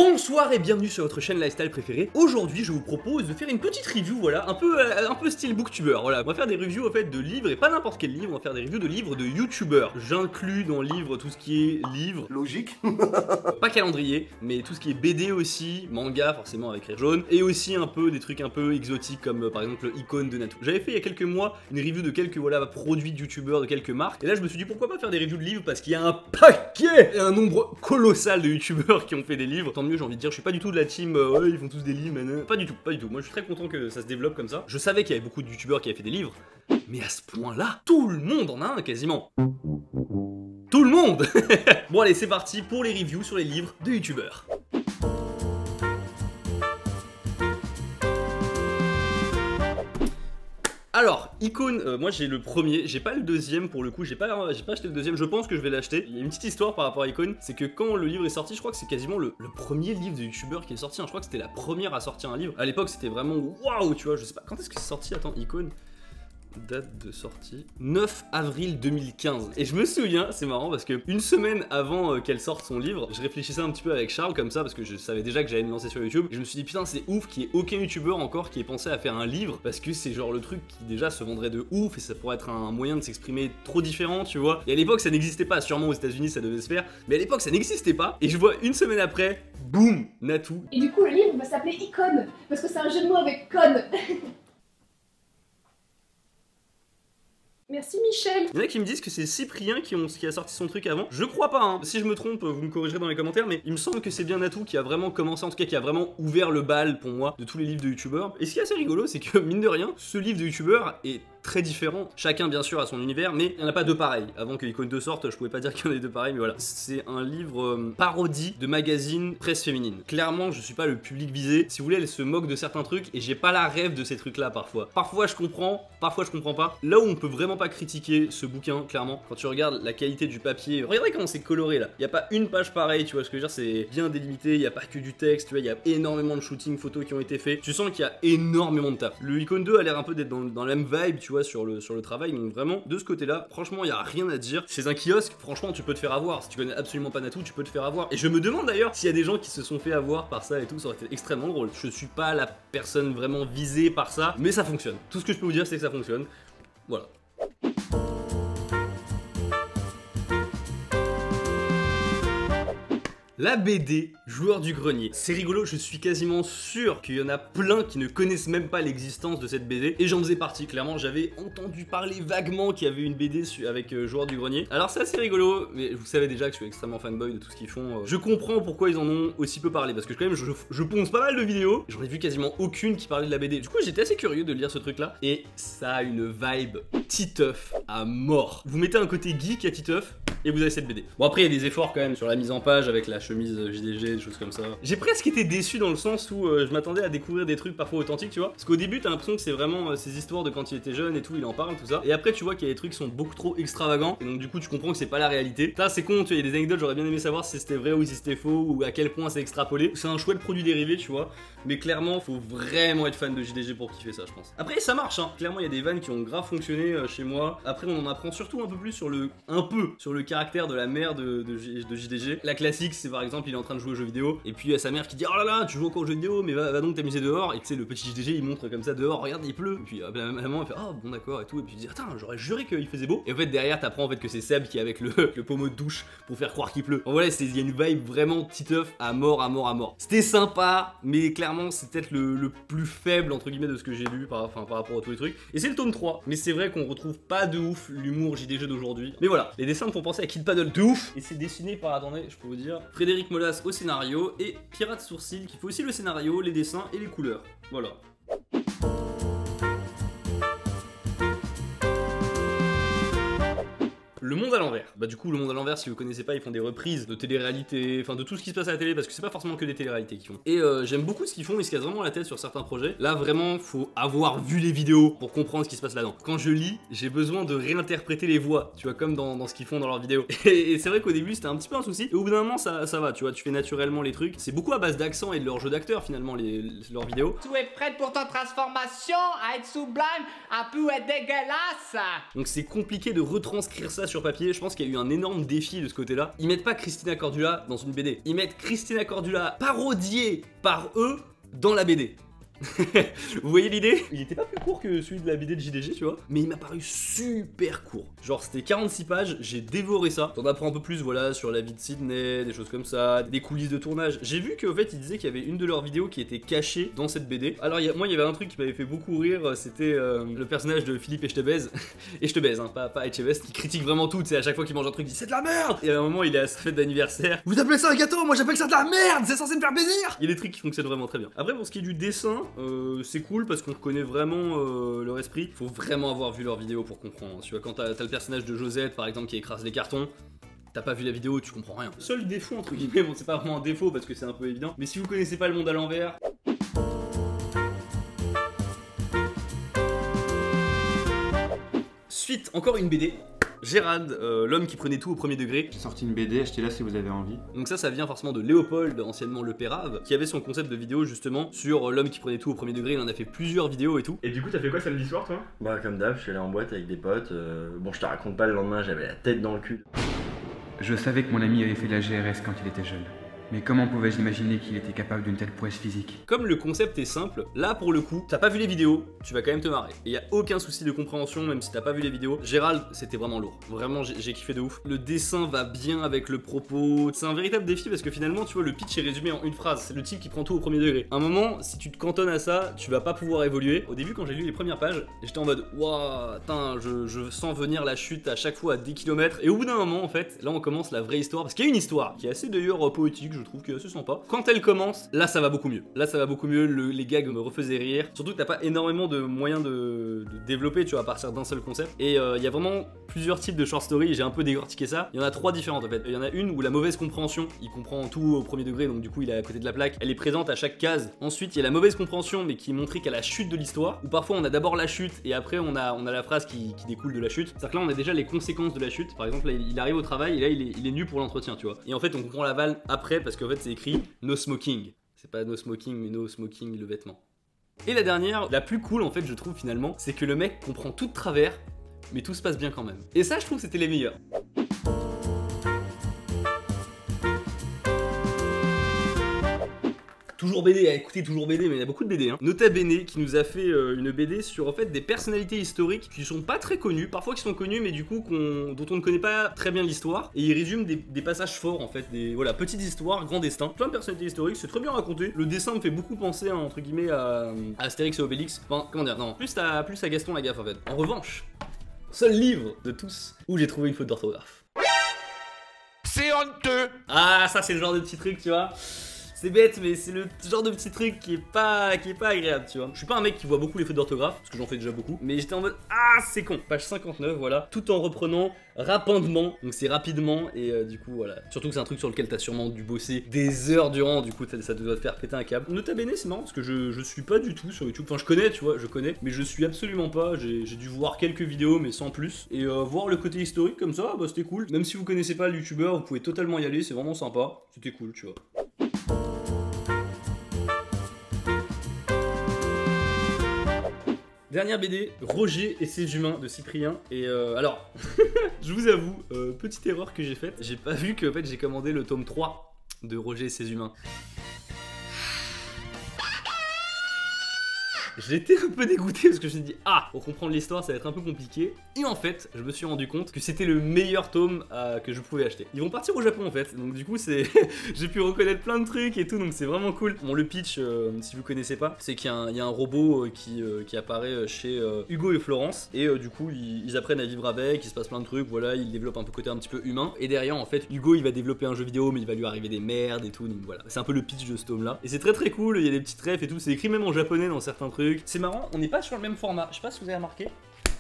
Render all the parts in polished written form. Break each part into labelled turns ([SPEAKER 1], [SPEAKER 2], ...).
[SPEAKER 1] Bonsoir et bienvenue sur votre chaîne lifestyle préférée. Aujourd'hui je vous propose de faire une petite review, voilà, un peu style booktuber. Voilà, on va faire des reviews en fait de livres, et pas n'importe quel livre, on va faire des reviews de livres de youtubeurs. J'inclus dans livre tout ce qui est livre.
[SPEAKER 2] Logique.
[SPEAKER 1] Pas calendrier, mais tout ce qui est BD aussi, manga forcément avec rire jaune, et aussi un peu des trucs un peu exotiques comme par exemple Icône de Natou. J'avais fait il y a quelques mois une review de quelques produits de youtubeurs, de quelques marques, et là je me suis dit pourquoi pas faire des reviews de livres parce qu'il y a un paquet et un nombre colossal de youtubeurs qui ont fait des livres. Tant mieux, j'ai envie de dire, je suis pas du tout de la team ouais, ils font tous des livres, mais pas du tout, pas du tout. Moi je suis très content que ça se développe comme ça. Je savais qu'il y avait beaucoup de youtubeurs qui avaient fait des livres, mais à ce point-là, tout le monde en a un quasiment. Tout le monde. Bon allez, c'est parti pour les reviews sur les livres de youtubeurs. Alors, Icône, moi j'ai le premier, j'ai pas le deuxième pour le coup, j'ai pas acheté le deuxième, je pense que je vais l'acheter. Il y a une petite histoire par rapport à Icône, c'est que quand le livre est sorti, je crois que c'est quasiment le premier livre de youtubeur qui est sorti, hein. Je crois que c'était la première à sortir un livre. À l'époque c'était vraiment waouh, tu vois, je sais pas, quand est-ce que c'est sorti, attends, Icône, date de sortie 9 avril 2015. Et je me souviens, c'est marrant parce que une semaine avant qu'elle sorte son livre, je réfléchissais un petit peu avec Charles comme ça parce que je savais déjà que j'allais me lancer sur YouTube, et je me suis dit putain c'est ouf qu'il n'y ait aucun youtubeur encore qui ait pensé à faire un livre, parce que c'est genre le truc qui déjà se vendrait de ouf et ça pourrait être un moyen de s'exprimer trop différent, tu vois. Et à l'époque ça n'existait pas, sûrement aux États-Unis ça devait se faire, mais à l'époque ça n'existait pas, et je vois une semaine après, boum, Natou.
[SPEAKER 3] Et du coup le livre va s'appeler Icône parce que c'est un jeu de mots avec conne. Merci Michel.
[SPEAKER 1] Il y en a qui me disent que c'est Cyprien qui a sorti son truc avant. Je crois pas, hein. Si je me trompe, vous me corrigerez dans les commentaires, mais il me semble que c'est bien Natou qui a vraiment commencé, en tout cas qui a vraiment ouvert le bal pour moi de tous les livres de youtubeurs. Et ce qui est assez rigolo, c'est que mine de rien, ce livre de youtubeur est très différent. Chacun bien sûr a son univers, mais il n'y en a pas deux pareils. Avant que Icône 2 sorte, je pouvais pas dire qu'il y en avait deux pareils, mais voilà. C'est un livre parodie de magazine presse féminine. Clairement, je suis pas le public visé. Si vous voulez, elle se moque de certains trucs et j'ai pas la rêve de ces trucs-là parfois. Parfois je comprends, parfois je comprends pas. Là où on peut vraiment pas critiquer ce bouquin, clairement, quand tu regardes la qualité du papier, regardez comment c'est coloré là. Il y a pas une page pareille, tu vois ce que je veux dire, c'est bien délimité, il y a pas que du texte, tu vois, il y a énormément de shooting photos qui ont été faits. Tu sens qu'il y a énormément de taf. Le Icône 2 a l'air un peu d'être dans la même vibe, tu vois, sur le travail, donc vraiment, de ce côté-là, franchement, il y a rien à dire. Chez un kiosque, franchement, tu peux te faire avoir. Si tu connais absolument pas Natou, tu peux te faire avoir. Et je me demande d'ailleurs s'il y a des gens qui se sont fait avoir par ça et tout, ça aurait été extrêmement drôle. Je suis pas la personne vraiment visée par ça, mais ça fonctionne. Tout ce que je peux vous dire, c'est que ça fonctionne. Voilà. La BD Joueur du Grenier. C'est rigolo, je suis quasiment sûr qu'il y en a plein qui ne connaissent même pas l'existence de cette BD. Et j'en faisais partie, clairement, j'avais entendu parler vaguement qu'il y avait une BD avec Joueur du Grenier. Alors c'est assez rigolo, mais vous savez déjà que je suis extrêmement fanboy de tout ce qu'ils font. Je comprends pourquoi ils en ont aussi peu parlé, parce que quand même je ponce pas mal de vidéos. J'en ai vu quasiment aucune qui parlait de la BD. Du coup j'étais assez curieux de lire ce truc là. Et ça a une vibe Titeuf à mort. Vous mettez un côté geek à Titeuf et vous avez cette BD. Bon après il y a des efforts quand même sur la mise en page avec la chemise JDG, des choses comme ça. J'ai presque été déçu dans le sens où je m'attendais à découvrir des trucs parfois authentiques, tu vois. Parce qu'au début t'as l'impression que c'est vraiment ces histoires de quand il était jeune et tout, il en parle, tout ça. Et après tu vois qu'il y a des trucs qui sont beaucoup trop extravagants, et donc du coup tu comprends que c'est pas la réalité. Ça c'est con, tu vois, il y a des anecdotes, j'aurais bien aimé savoir si c'était vrai ou si c'était faux, ou à quel point c'est extrapolé. C'est un chouette produit dérivé, tu vois. Mais clairement faut vraiment être fan de JDG pour kiffer ça, je pense. Après ça marche, hein. Clairement il y a des vannes qui ont grave fonctionné chez moi. Après on en apprend surtout un peu plus sur le caractère de la mère de JDG. La classique c'est par exemple il est en train de jouer aux jeux vidéo et puis il y a sa mère qui dit oh là là tu joues encore aux jeux vidéo mais va donc t'amuser dehors, et tu sais le petit JDG il montre comme ça dehors, regarde il pleut, et puis la maman elle fait oh bon d'accord et tout, et puis il dit attends j'aurais juré qu'il faisait beau, et en fait derrière t'apprends en fait que c'est Seb qui est avec le pommeau de douche pour faire croire qu'il pleut. Bon, voilà, il y a une vibe vraiment Titeuf à mort à mort à mort. C'était sympa mais clairement c'est peut-être le plus faible entre guillemets de ce que j'ai lu par rapport à tous les trucs, et c'est le tome 3, mais c'est vrai qu'on retrouve pas de ouf l'humour JDG d'aujourd'hui, mais voilà, les dessins me font penser à Kid Paddle de ouf, et c'est dessiné par, attendez je peux vous dire, Frédéric Molas au scénario et Pirate Sourcil qui fait aussi le scénario, les dessins et les couleurs. Voilà. Le Monde à l'envers. Bah du coup Le Monde à l'envers, si vous connaissez pas, ils font des reprises de télé-réalité, enfin de tout ce qui se passe à la télé, parce que c'est pas forcément que des télé-réalités qu'ils font. Et j'aime beaucoup ce qu'ils font, ils se cassent vraiment la tête sur certains projets. Là vraiment faut avoir vu les vidéos pour comprendre ce qui se passe là-dedans. Quand je lis, j'ai besoin de réinterpréter les voix, tu vois, comme dans ce qu'ils font dans leurs vidéos. Et c'est vrai qu'au début c'était un petit peu un souci, et au bout d'un moment ça va, tu vois, tu fais naturellement les trucs. C'est beaucoup à base d'accent et de leur jeu d'acteur finalement leurs vidéos.
[SPEAKER 4] Tu es prête pour ta transformation à être sublime, un peu dégueulasse.
[SPEAKER 1] Donc c'est compliqué de retranscrire ça sur sur papier, je pense qu'il y a eu un énorme défi de ce côté-là. Ils mettent pas Christina Cordula dans une BD, ils mettent Christina Cordula parodiée par eux dans la BD. Vous voyez l'idée? Il était pas plus court que celui de la BD de JDG, tu vois, mais il m'a paru super court. Genre c'était 46 pages, j'ai dévoré ça. T'en apprends un peu plus, voilà, sur la vie de Sydney, des choses comme ça, des coulisses de tournage. J'ai vu qu'en fait ils disaient qu'il y avait une de leurs vidéos qui était cachée dans cette BD. Alors moi il y avait un truc qui m'avait fait beaucoup rire, c'était le personnage de Philippe Etchebest, Etchebest, hein, pas Etchebest, qui critique vraiment tout, tu sais, à chaque fois qu'il mange un truc, il dit c'est de la merde. Et à un moment il est à sa fête d'anniversaire. Vous appelez ça un gâteau? Moi j'appelle ça de la merde, c'est censé me faire plaisir. Il y a des trucs qui fonctionnent vraiment très bien. Après pour ce qui est du dessin, c'est cool parce qu'on reconnaît vraiment leur esprit. Faut vraiment avoir vu leur vidéo pour comprendre. Tu vois, quand t'as le personnage de Josette par exemple qui écrase les cartons, t'as pas vu la vidéo, tu comprends rien. Seul défaut entre guillemets, bon c'est pas vraiment un défaut parce que c'est un peu évident, mais si vous connaissez pas le monde à l'envers... Suite, encore une BD. Gérald, l'homme qui prenait tout au premier degré.
[SPEAKER 2] J'ai sorti une BD, achetez-la si vous avez envie.
[SPEAKER 1] Donc ça vient forcément de Léopold, anciennement Le Pérave, qui avait son concept de vidéo justement sur l'homme qui prenait tout au premier degré. Il en a fait plusieurs vidéos et tout.
[SPEAKER 4] Et du coup, t'as fait quoi samedi soir, toi?
[SPEAKER 5] Bah comme d'hab, je suis allé en boîte avec des potes. Bon, je te raconte pas, le lendemain, j'avais la tête dans le cul.
[SPEAKER 2] Je savais que mon ami avait fait la GRS quand il était jeune. Mais comment pouvais-je imaginer qu'il était capable d'une telle prouesse physique?
[SPEAKER 1] Comme le concept est simple, là pour le coup, t'as pas vu les vidéos, tu vas quand même te marrer. Et y a aucun souci de compréhension, même si t'as pas vu les vidéos. Gérald, c'était vraiment lourd. Vraiment, j'ai kiffé de ouf. Le dessin va bien avec le propos. C'est un véritable défi parce que finalement, tu vois, le pitch est résumé en une phrase. C'est le type qui prend tout au premier degré. À un moment, si tu te cantonnes à ça, tu vas pas pouvoir évoluer. Au début, quand j'ai lu les premières pages, j'étais en mode waouh, je sens venir la chute à chaque fois à 10 km. Et au bout d'un moment, en fait, là on commence la vraie histoire. Parce qu'il y a une histoire qui est assez d'ailleurs poétique, je trouve, qui est assez sympa. Quand elle commence, là ça va beaucoup mieux. Là ça va beaucoup mieux, les gags me refaisaient rire. Surtout que t'as pas énormément de moyens de développer, tu vois, à partir d'un seul concept. Et il y a vraiment plusieurs types de short story, j'ai un peu décortiqué ça. Il y en a 3 différentes en fait. Il y en a une où la mauvaise compréhension, il comprend tout au premier degré, donc du coup il est à côté de la plaque, elle est présente à chaque case. Ensuite il y a la mauvaise compréhension, mais qui est montrée qu'à la chute de l'histoire, où parfois on a d'abord la chute et après on a la phrase qui découle de la chute. C'est-à-dire que là on a déjà les conséquences de la chute. Par exemple là il arrive au travail et là il est nu pour l'entretien, tu vois. Et en fait on comprend la vanne après parce qu'en fait c'est écrit no smoking. C'est pas no smoking mais no smoking le vêtement. Et la dernière, la plus cool en fait je trouve finalement, c'est que le mec comprend tout de travers, mais tout se passe bien quand même. Et ça je trouve que c'était les meilleurs. Toujours BD, écoutez, toujours BD, mais il y a beaucoup de BD. Hein. Nota Bene qui nous a fait une BD sur en fait des personnalités historiques qui sont pas très connues, parfois qui sont connues, mais du coup dont on ne connaît pas très bien l'histoire. Et il résume des passages forts en fait, des voilà, petites histoires, grands destins. Plein de personnalités historiques, c'est très bien raconté. Le dessin me fait beaucoup penser, hein, entre guillemets, à Astérix et Obélix. Enfin, comment dire, non, plus à Gaston Lagaffe en fait. En revanche, seul livre de tous où j'ai trouvé une faute d'orthographe.
[SPEAKER 6] C'est honteux!
[SPEAKER 1] Ah, ça c'est le genre de petit truc, tu vois. C'est bête, mais c'est le genre de petit truc qui est pas agréable, tu vois. Je suis pas un mec qui voit beaucoup les fautes d'orthographe, parce que j'en fais déjà beaucoup, mais j'étais en mode ah c'est con. Page 59, voilà, tout en reprenant rapidement, donc c'est rapidement, et du coup voilà. Surtout que c'est un truc sur lequel t'as sûrement dû bosser des heures durant, du coup ça doit te faire péter un câble. Nota Bene c'est marrant parce que je suis pas du tout sur YouTube, enfin je connais, tu vois, je connais, mais je suis absolument pas, j'ai dû voir quelques vidéos mais sans plus, et voir le côté historique comme ça, bah c'était cool. Même si vous connaissez pas le youtubeur, vous pouvez totalement y aller, c'est vraiment sympa, c'était cool, tu vois. Dernière BD, Roger et ses humains de Cyprien. Et alors, je vous avoue, petite erreur que j'ai faite, j'ai pas vu que en fait, j'ai commandé le tome 3 de Roger et ses humains. J'étais un peu dégoûté parce que je me suis dit ah, pour comprendre l'histoire ça va être un peu compliqué. Et en fait je me suis rendu compte que c'était le meilleur tome que je pouvais acheter. Ils vont partir au Japon en fait, donc du coup c'est j'ai pu reconnaître plein de trucs et tout, donc c'est vraiment cool. Bon, le pitch si vous connaissez pas, c'est qu'il y a un robot qui apparaît chez Hugo et Florence, et du coup ils apprennent à vivre avec, il se passe plein de trucs, voilà, ils développent un peu côté un petit peu humain, et derrière en fait Hugo il va développer un jeu vidéo mais il va lui arriver des merdes et tout, donc voilà, c'est un peu le pitch de ce tome là, et c'est très très cool, il y a des petites refs et tout, c'est écrit même en japonais dans certains trucs. C'est marrant, on n'est pas sur le même format, je sais pas si vous avez remarqué.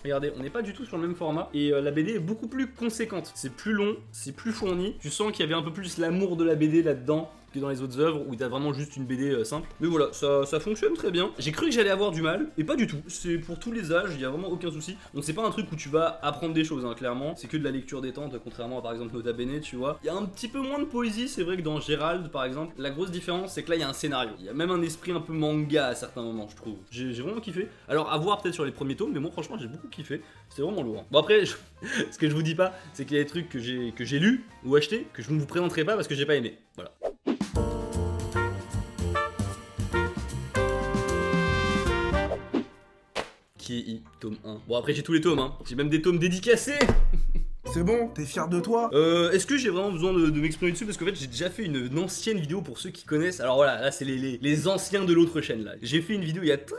[SPEAKER 1] Regardez, on n'est pas du tout sur le même format, et la BD est beaucoup plus conséquente. C'est plus long, c'est plus fourni. Tu sens qu'il y avait un peu plus l'amour de la BD là-dedans que dans les autres œuvres où t'as vraiment juste une BD simple. Mais voilà, ça fonctionne très bien. J'ai cru que j'allais avoir du mal, et pas du tout. C'est pour tous les âges, il y a vraiment aucun souci. Donc c'est pas un truc où tu vas apprendre des choses, hein, clairement. C'est que de la lecture détente, contrairement à par exemple Nota Bene, tu vois. Il y a un petit peu moins de poésie, c'est vrai que dans Gérald par exemple. La grosse différence, c'est que là il y a un scénario. Il y a même un esprit un peu manga à certains moments, je trouve. J'ai vraiment kiffé. Alors à voir peut-être sur les premiers tomes, mais moi franchement j'ai beaucoup kiffé. C'était vraiment lourd. Bon après, ce que je vous dis pas, c'est qu'il y a des trucs que j'ai lus ou achetés que je ne vous présenterai pas parce que j'ai pas aimé. Voilà. Kiei, tome 1. Bon après j'ai tous les tomes, hein. J'ai même des tomes dédicacés.
[SPEAKER 4] C'est bon, t'es fier de toi?
[SPEAKER 1] Est-ce que j'ai vraiment besoin de m'exprimer dessus? Parce qu'en fait j'ai déjà fait une ancienne vidéo pour ceux qui connaissent. Alors voilà, là c'est les anciens de l'autre chaîne là. J'ai fait une vidéo il y a très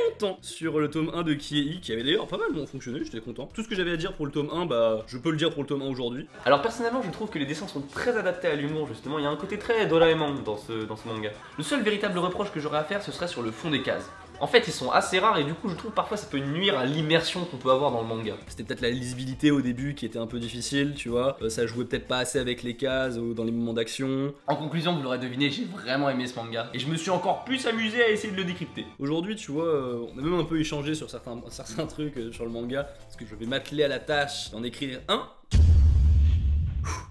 [SPEAKER 1] longtemps sur le tome 1 de Kiei, qui avait d'ailleurs pas mal fonctionné, j'étais content. Tout ce que j'avais à dire pour le tome 1, bah je peux le dire pour le tome 1 aujourd'hui.
[SPEAKER 7] Alors personnellement je trouve que les dessins sont très adaptés à l'humour justement, il y a un côté très Doraemon dans ce manga. Le seul véritable reproche que j'aurais à faire ce serait sur le fond des cases. En fait ils sont assez rares et du coup je trouve parfois ça peut nuire à l'immersion qu'on peut avoir dans le manga.
[SPEAKER 1] C'était peut-être la lisibilité au début qui était un peu difficile, tu vois. Ça jouait peut-être pas assez avec les cases ou dans les moments d'action.
[SPEAKER 7] En conclusion, vous l'aurez deviné, j'ai vraiment aimé ce manga et je me suis encore plus amusé à essayer de le décrypter.
[SPEAKER 1] Aujourd'hui tu vois, on a même un peu échangé sur certains trucs sur le manga, parce que je vais m'atteler à la tâche d'en écrire un.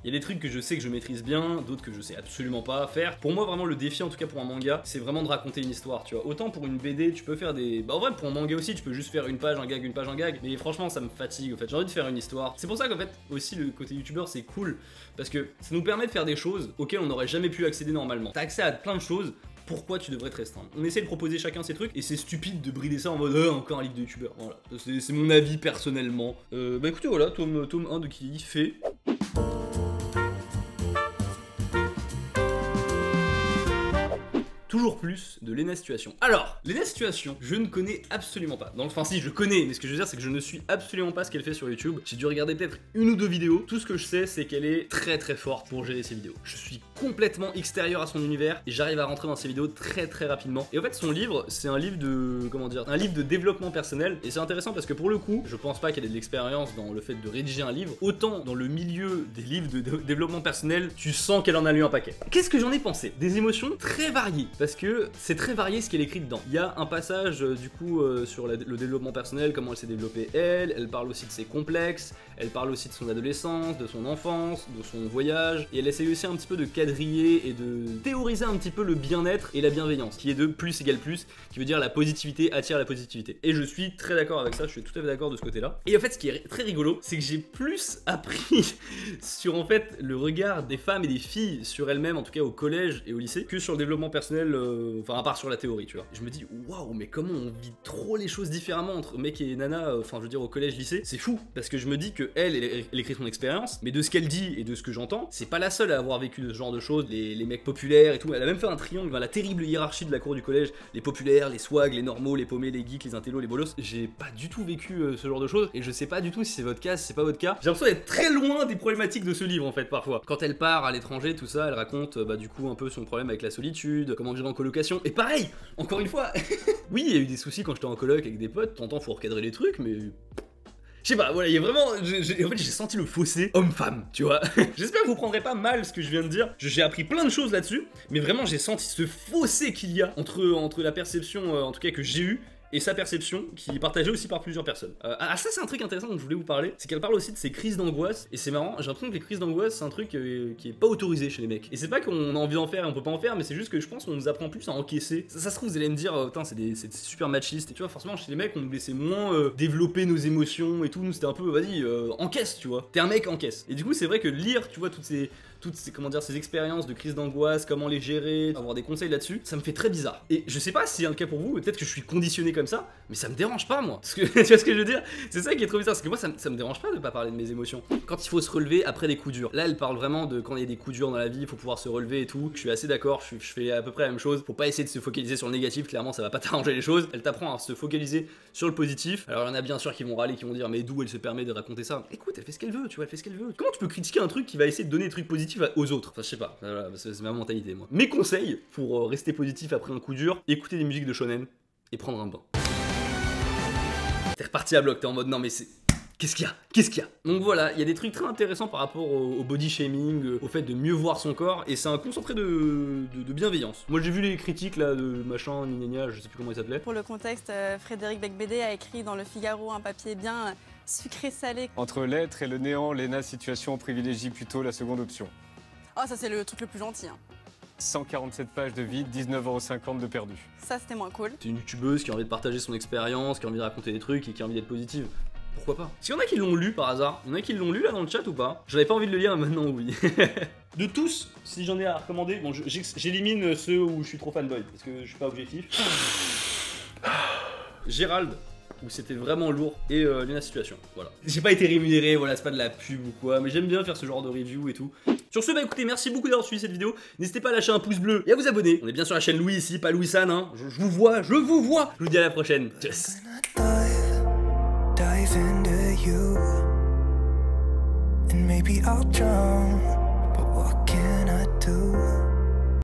[SPEAKER 1] Il y a des trucs que je sais que je maîtrise bien, d'autres que je sais absolument pas faire. Pour moi vraiment le défi, en tout cas pour un manga, c'est vraiment de raconter une histoire, tu vois. Autant pour une BD tu peux faire des... Bah en vrai pour un manga aussi tu peux juste faire une page, un gag, mais franchement ça me fatigue en fait, j'ai envie de faire une histoire. C'est pour ça qu'en fait aussi le côté youtubeur c'est cool, parce que ça nous permet de faire des choses auxquelles on n'aurait jamais pu accéder normalement. T'as accès à plein de choses, pourquoi tu devrais te restreindre? On essaie de proposer chacun ses trucs et c'est stupide de brider ça en mode encore un livre de youtubeur. Voilà, c'est mon avis personnellement. Bah écoutez voilà, tome 1 de Kiei fait. Toujours plus de Lena Situation. Alors, Lena Situation, je ne connais absolument pas. Enfin si, je connais, mais ce que je veux dire c'est que je ne suis absolument pas ce qu'elle fait sur YouTube. J'ai dû regarder peut-être une ou deux vidéos. Tout ce que je sais c'est qu'elle est très très forte pour gérer ses vidéos. Je suis complètement extérieur à son univers et j'arrive à rentrer dans ses vidéos très très rapidement. Et en fait son livre, c'est un livre de... comment dire? Un livre de développement personnel. Et c'est intéressant parce que pour le coup, je pense pas qu'elle ait de l'expérience dans le fait de rédiger un livre. Autant dans le milieu des livres de développement personnel, tu sens qu'elle en a lu un paquet. Qu'est-ce que j'en ai pensé? Des émotions très variées. Parce que c'est très varié ce qu'elle écrit dedans. Il y a un passage du coup sur le développement personnel, comment elle s'est développée elle parle aussi de ses complexes, elle parle aussi de son adolescence, de son enfance, de son voyage, et elle essaye aussi un petit peu de quadriller et de théoriser un petit peu le bien-être et la bienveillance, qui est de plus égale plus, qui veut dire la positivité attire la positivité. Et je suis très d'accord avec ça, je suis tout à fait d'accord de ce côté-là. Et en fait ce qui est très rigolo, c'est que j'ai plus appris sur en fait le regard des femmes et des filles sur elles-mêmes, en tout cas au collège et au lycée, que sur le développement personnel, enfin à part sur la théorie, tu vois. Je me dis waouh, mais comment on vit trop les choses différemment entre mec et nana, enfin je veux dire au collège lycée, c'est fou parce que je me dis que elle écrit son expérience, mais de ce qu'elle dit et de ce que j'entends, c'est pas la seule à avoir vécu ce genre de choses, les mecs populaires et tout. Elle a même fait un triangle dans la terrible hiérarchie de la cour du collège, les populaires, les swags, les normaux, les paumés, les geeks, les intellos, les bolos. J'ai pas du tout vécu ce genre de choses et je sais pas du tout si c'est votre cas, si c'est pas votre cas. J'ai l'impression d'être très loin des problématiques de ce livre en fait parfois. Quand elle part à l'étranger, tout ça, elle raconte bah du coup un peu son problème avec la solitude, comment vivre en colocation. Et pareil, encore une fois, oui, il y a eu des soucis quand j'étais en coloc avec des potes, t'entends faut recadrer les trucs, mais... Je sais pas, voilà, il y a vraiment... En fait, j'ai senti le fossé homme-femme, tu vois. J'espère que vous prendrez pas mal ce que je viens de dire. J'ai appris plein de choses là-dessus, mais vraiment, j'ai senti ce fossé qu'il y a entre la perception, en tout cas, que j'ai eue, et sa perception, qui est partagée aussi par plusieurs personnes. Ça c'est un truc intéressant dont je voulais vous parler, c'est qu'elle parle aussi de ses crises d'angoisse, et c'est marrant, j'ai l'impression que les crises d'angoisse c'est un truc qui est pas autorisé chez les mecs. Et c'est pas qu'on a envie d'en faire et on peut pas en faire, mais c'est juste que je pense qu'on nous apprend plus à encaisser. Ça se trouve vous allez me dire, putain c'est super machiste, et tu vois forcément chez les mecs on nous laissait moins développer nos émotions et tout, nous c'était un peu vas-y, encaisse tu vois, t'es un mec encaisse. Et du coup c'est vrai que lire tu vois toutes ces comment dire, ces expériences de crise d'angoisse, comment les gérer, avoir des conseils là-dessus, ça me fait très bizarre. Et je sais pas si c'est un cas pour vous, peut-être que je suis conditionné comme ça, mais ça me dérange pas moi. Parce que, tu vois ce que je veux dire? C'est ça qui est trop bizarre, parce que moi ça me dérange pas de pas parler de mes émotions. Quand il faut se relever après des coups durs, là elle parle vraiment de quand il y a des coups durs dans la vie, il faut pouvoir se relever et tout. Je suis assez d'accord, je fais à peu près la même chose. Faut pas essayer de se focaliser sur le négatif, clairement ça va pas t'arranger les choses. Elle t'apprend à se focaliser sur le positif. Alors il y en a bien sûr qui vont râler, qui vont dire mais d'où elle se permet de raconter ça? Écoute, elle fait ce qu'elle veut, tu vois, elle fait ce qu'elle veut. Comment tu peux critiquer un truc qui va essayer de donner des trucs positifs aux autres? Enfin, je sais pas, voilà, c'est ma mentalité moi. Mes conseils pour rester positif après un coup dur, écouter des musiques de shonen et prendre un bain. T'es reparti à bloc, t'es en mode non mais c'est... Qu'est-ce qu'il y a? Qu'est-ce qu'il y a? Donc voilà, il y a des trucs très intéressants par rapport au body shaming, au fait de mieux voir son corps, et c'est un concentré de bienveillance. Moi j'ai vu les critiques là de machin, gna, je sais plus comment il s'appelait.
[SPEAKER 8] Pour le contexte, Frédéric Becbédé a écrit dans Le Figaro un papier bien sucré-salé.
[SPEAKER 9] Entre l'être et le néant, Léna Situation privilégie plutôt la seconde option.
[SPEAKER 8] Oh, ça c'est le truc le plus gentil.
[SPEAKER 9] 147 pages de vide, 19,50 € de perdu.
[SPEAKER 8] Ça c'était moins cool.
[SPEAKER 1] C'est une youtubeuse qui a envie de partager son expérience, qui a envie de raconter des trucs et qui a envie d'être positive. Pourquoi pas? Est-ce qu'il y en a qui l'ont lu par hasard? Il y en a qui l'ont lu là dans le chat ou pas? J'avais pas envie de le lire, mais maintenant oui. De tous, si j'en ai à recommander, bon j'élimine ceux où je suis trop fanboy, parce que je suis pas objectif. Gérald, où c'était vraiment lourd, et Léna Situation, voilà. J'ai pas été rémunéré, voilà, c'est pas de la pub ou quoi, mais j'aime bien faire ce genre de review et tout. Sur ce, bah écoutez, merci beaucoup d'avoir suivi cette vidéo. N'hésitez pas à lâcher un pouce bleu et à vous abonner. On est bien sur la chaîne Louis ici, pas Louis San, hein. Je vous vois, je vous vois. Je vous dis à la prochaine. Tchuss.
[SPEAKER 10] Dive into you, and maybe I'll drown, but what can I do?